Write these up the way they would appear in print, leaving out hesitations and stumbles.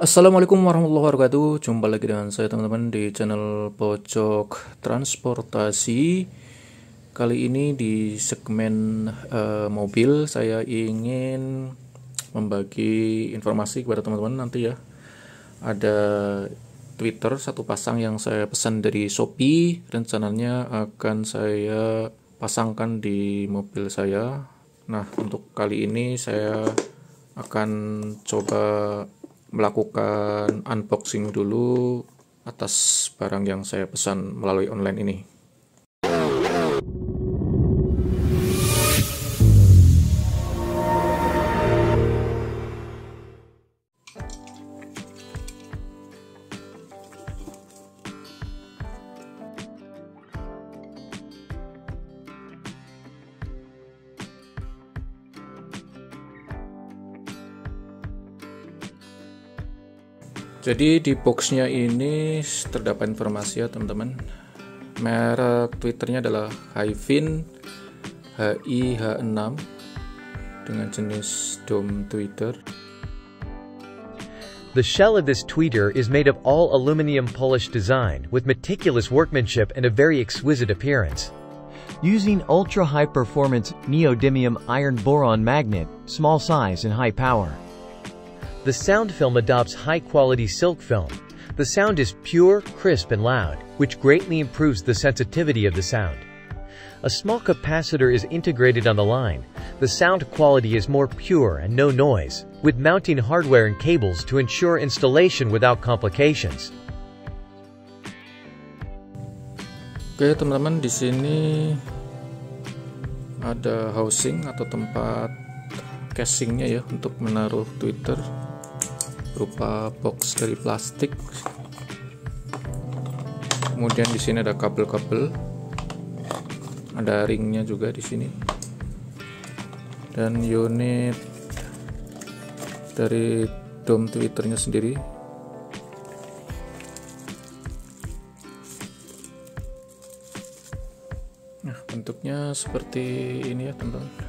Assalamualaikum warahmatullahi wabarakatuh. Jumpa lagi dengan saya teman-teman di channel Pojok Transportasi. Kali ini di segmen mobil saya ingin membagi informasi kepada teman-teman nanti ya. Ada Twitter satu pasang yang saya pesan dari Shopee, rencananya akan saya pasangkan di mobil saya. Nah, untuk kali ini saya akan coba melakukan unboxing dulu atas barang yang saya pesan melalui online ini. Jadi di boxnya ini terdapat informasi ya teman-teman. Merek Twitternya adalah Hyfin HI-H6 dengan jenis dome Twitter. The shell of this tweeter is made of all aluminum polished design with meticulous workmanship and a very exquisite appearance. Using ultra-high performance neodymium iron boron magnet, small size and high power. The sound film adopts high-quality silk film. The sound is pure, crisp and loud, which greatly improves the sensitivity of the sound. A small capacitor is integrated on the line. The sound quality is more pure and no noise, with mounting hardware and cables to ensure installation without complications. Oke teman-teman, di sini ada housing atau tempat casingnya ya untuk menaruh Twitter, berupa box dari plastik. Kemudian di sini ada kabel-kabel, ada ringnya juga di sini, dan unit dari dome Twitternya sendiri. Nah, bentuknya seperti ini ya teman-teman.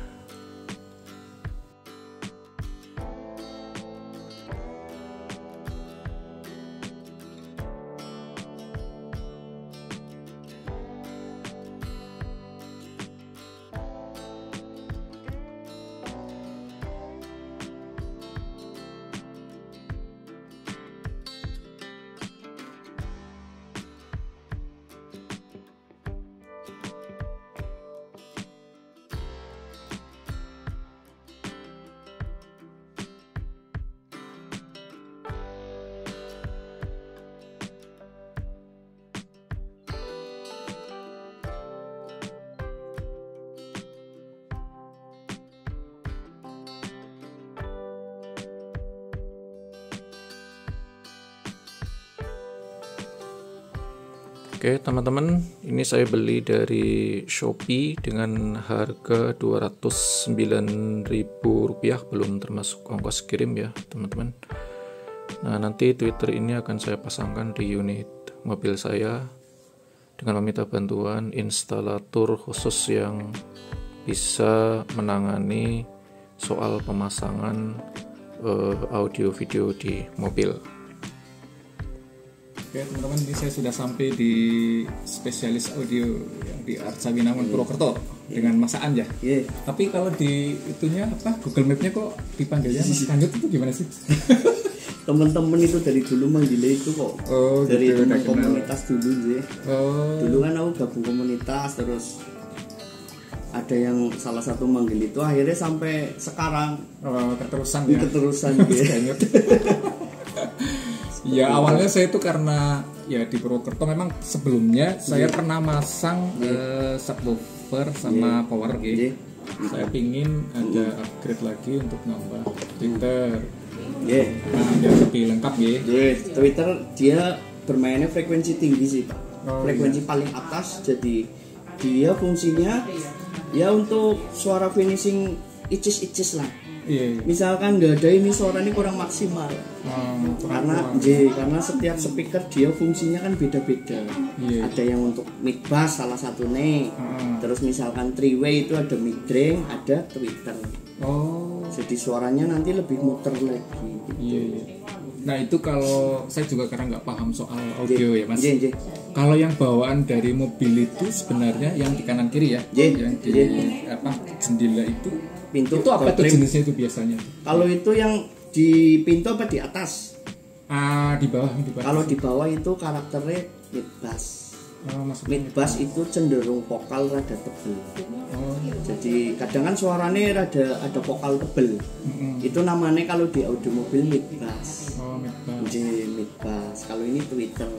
Oke teman-teman, ini saya beli dari Shopee dengan harga Rp209.000, belum termasuk ongkos kirim ya teman-teman. Nah, nanti Twitter ini akan saya pasangkan di unit mobil saya dengan meminta bantuan instalator khusus yang bisa menangani soal pemasangan audio video di mobil. Oke teman-teman, ini saya sudah sampai di spesialis audio yang di Arca Winangun Purwokerto dengan Mas An ya. Tapi kalau di itunya apa Google Map-nya kok dipanggilnya Mas Kanjut, itu gimana sih? Teman-teman itu dari dulu manggilnya itu kok. Dari gitu, teman komunitas dulu sih. Dulu kan aku gabung komunitas, terus ada yang salah satu manggil itu, akhirnya sampai sekarang Keterusan ya. Keterusan gitu. Ya awalnya saya itu karena ya di Purwokerto memang sebelumnya saya pernah masang subwoofer sama power gitu. Saya pingin ada upgrade lagi untuk nambah Twitter. Nah, biar lebih lengkap ya. Twitter dia bermainnya frekuensi tinggi sih Pak. Frekuensi paling atas, jadi dia fungsinya ya untuk suara finishing icis-icis lah. Misalkan nggak ada ini, suara ini kurang maksimal. Karena setiap speaker dia fungsinya kan beda-beda. Ada yang untuk mid bass salah satu nih. Terus misalkan three way itu ada mid range, ada tweeter. Jadi suaranya nanti lebih muter lagi. Nah itu kalau saya juga karena nggak paham soal audio ya mas. J. Kalau yang bawaan dari mobil itu sebenarnya yang di kanan kiri ya, yang di jendela itu Pintu itu apa tuh trim. jenisnya itu biasanya? Kalau itu yang di pintu apa di atas? Di bawah. Kalau di bawah itu karakternya mid bass. Maksudnya Mid bass itu cenderung vokal rada tebel. Oh, Jadi kadang kan suaranya ada vokal tebel. Itu namanya kalau di audio mobil mid bass. mid bass. Jadi mid bass. Kalau ini Twitter.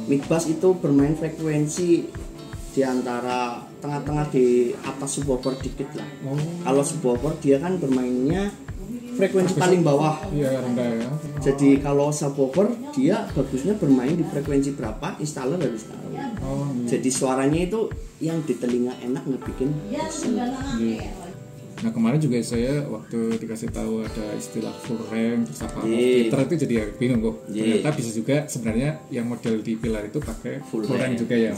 Mid bass itu bermain frekuensi di antara tengah-tengah di atas subwoofer dikit lah. Kalau subwoofer dia kan bermainnya frekuensi paling bawah. Iya rendah ya. Jadi kalau subwoofer dia bagusnya bermain di frekuensi berapa, installer harus tahu. Jadi suaranya itu yang di telinga enak ngebikin bosen. Nah kemarin juga saya waktu dikasih tahu ada istilah full range terus apa Twitter itu jadi ya bingung kok. Ternyata bisa juga sebenarnya yang model di pilar itu pakai full range juga ya.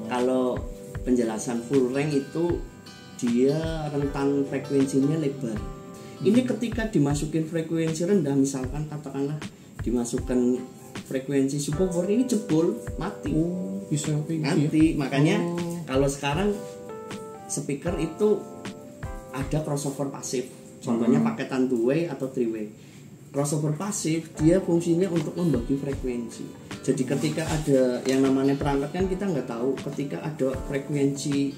Kalau penjelasan full range itu dia rentan frekuensinya lebar. Ini ketika dimasukin frekuensi rendah, misalkan katakanlah dimasukkan frekuensi subwoofer ini jebol, mati. Bisa Nanti makanya kalau sekarang speaker itu ada crossover pasif. Contohnya paketan 2-way atau 3-way. Crossover pasif dia fungsinya untuk membagi frekuensi. Jadi ketika ada yang namanya perangkat kan kita nggak tahu, ketika ada frekuensi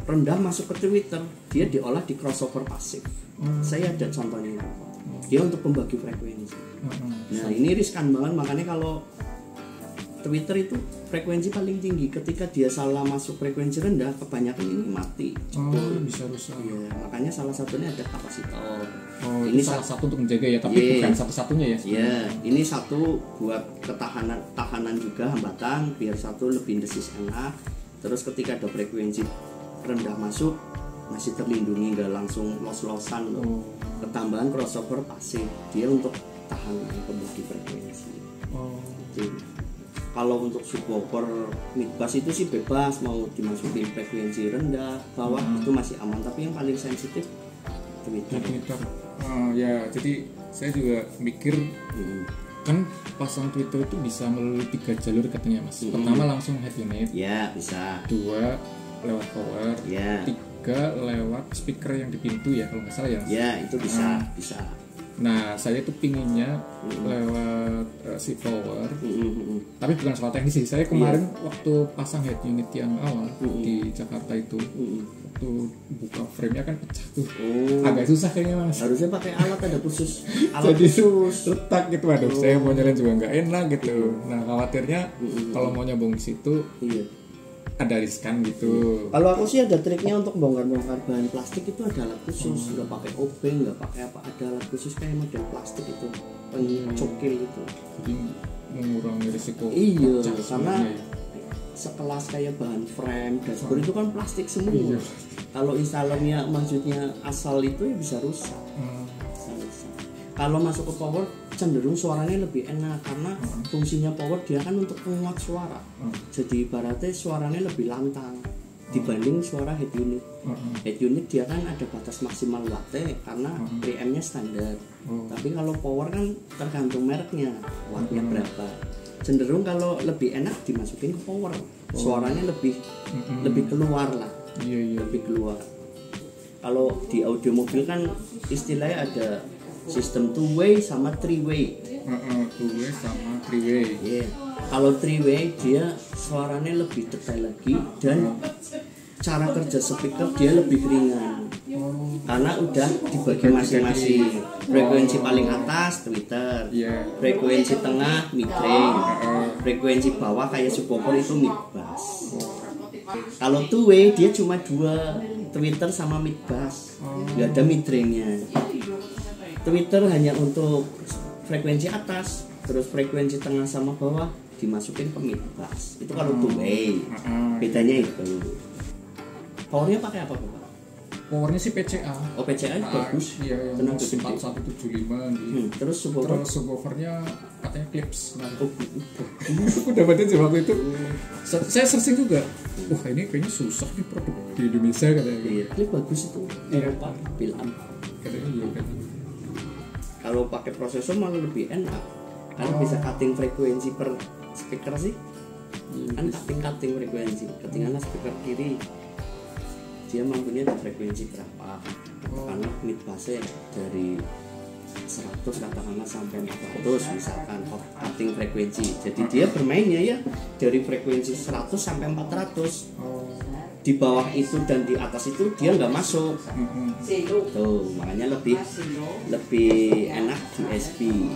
rendah masuk ke Twitter, dia diolah di crossover pasif. Saya ada contohnya. Dia untuk pembagi frekuensi. Nah ini riskan banget, makanya kalau Twitter itu frekuensi paling tinggi. Ketika dia salah masuk frekuensi rendah, kebanyakan ini mati. Bisa rusak. Ya, makanya salah satunya ada kapasitor. Ini salah satu untuk menjaga ya, tapi bukan satu-satunya ya. Iya, ini satu buat tahanan juga hambatan, biar satu lebih desis enak. Terus ketika ada frekuensi rendah masuk, masih terlindungi, nggak langsung los-losan loh. Ketambahan crossover pasif, dia untuk tahan pembagi frekuensi. Kalau untuk subwoofer mid bass itu sih bebas, mau dimasukin frekuensi rendah, bawah itu masih aman. Tapi yang paling sensitif Twitter. Ya, jadi saya juga mikir kan pasang Twitter itu bisa melalui 3 jalur katanya mas. Pertama langsung head unit. Ya bisa. 2 lewat power. Ya. 3 lewat speaker yang di pintu ya kalau nggak salah ya. Ya itu bisa. Bisa. Nah saya tuh pinginnya lewat si power, tapi bukan soal teknis sih. Saya kemarin waktu pasang head unit yang awal di Jakarta itu, waktu buka frame-nya kan pecah tuh, agak susah kayaknya mas. Harusnya pakai alat ada khusus, jadi retak gitu, aduh saya mau nyalain juga nggak enak gitu. Nah khawatirnya kalau mau nyambung di situ ada riskan gitu. Kalau aku sih ada triknya untuk bongkar-bongkar bahan plastik itu ada alat khusus, nggak pakai obeng, nggak pakai apa, ada alat khusus kayak model plastik itu, pencokil itu. Jadi mengurangi risiko. Iya, karena sekelas kayak bahan frame, dashboard itu kan plastik semua. Kalau installernya maksudnya asal itu ya bisa rusak. Kalau masuk ke power cenderung suaranya lebih enak karena fungsinya power dia kan untuk penguat suara. Jadi ibaratnya suaranya lebih lantang dibanding suara head unit. Head unit dia kan ada batas maksimal wattnya karena preamp-nya standar. Tapi kalau power kan tergantung mereknya wattnya berapa. Cenderung kalau lebih enak dimasukin ke power, suaranya lebih keluar lah. Lebih keluar. Kalau di audio mobil kan istilahnya ada sistem 2-way sama 3-way. 2-way sama 3-way. Kalau 3-way dia suaranya lebih detail lagi dan cara kerja speaker dia lebih ringan. Karena udah dibagi masing-masing. Frekuensi paling atas Twitter, frekuensi tengah mid range, frekuensi bawah kayak subwoofer itu mid bass. Kalau 2-way dia cuma 2 Twitter sama mid bass, nggak ada mid range-nya. Twitter hanya untuk frekuensi atas, terus frekuensi tengah sama bawah dimasukin ke mid bass. Itu kalau 2-way. Bedanya itu. Powernya pakai apa, Pak? Powernya sih PCA. Oh, PCA bagus. Iya, yang 4175 gitu. Terus subwoofernya katanya Clips. Nah, aku dapatin sih waktu itu. Saya searching juga. Wah, ini kayaknya susah nih produk di Indonesia katanya. Iya, Clip bagus itu. Eropa, Bilam. Katanya iya kan. Kalau pakai prosesor malah lebih enak. Kan bisa cutting frekuensi per speaker sih. Kan cutting frekuensi. Ketinggalan speaker kiri dia mampunya di frekuensi berapa, karena mid bassnya dari 100 katakanlah sampai 400 misalkan cutting frekuensi, jadi dia bermainnya ya dari frekuensi 100 sampai 400. Di bawah itu dan di atas itu dia nggak masuk. Tuh makanya lebih enak USB.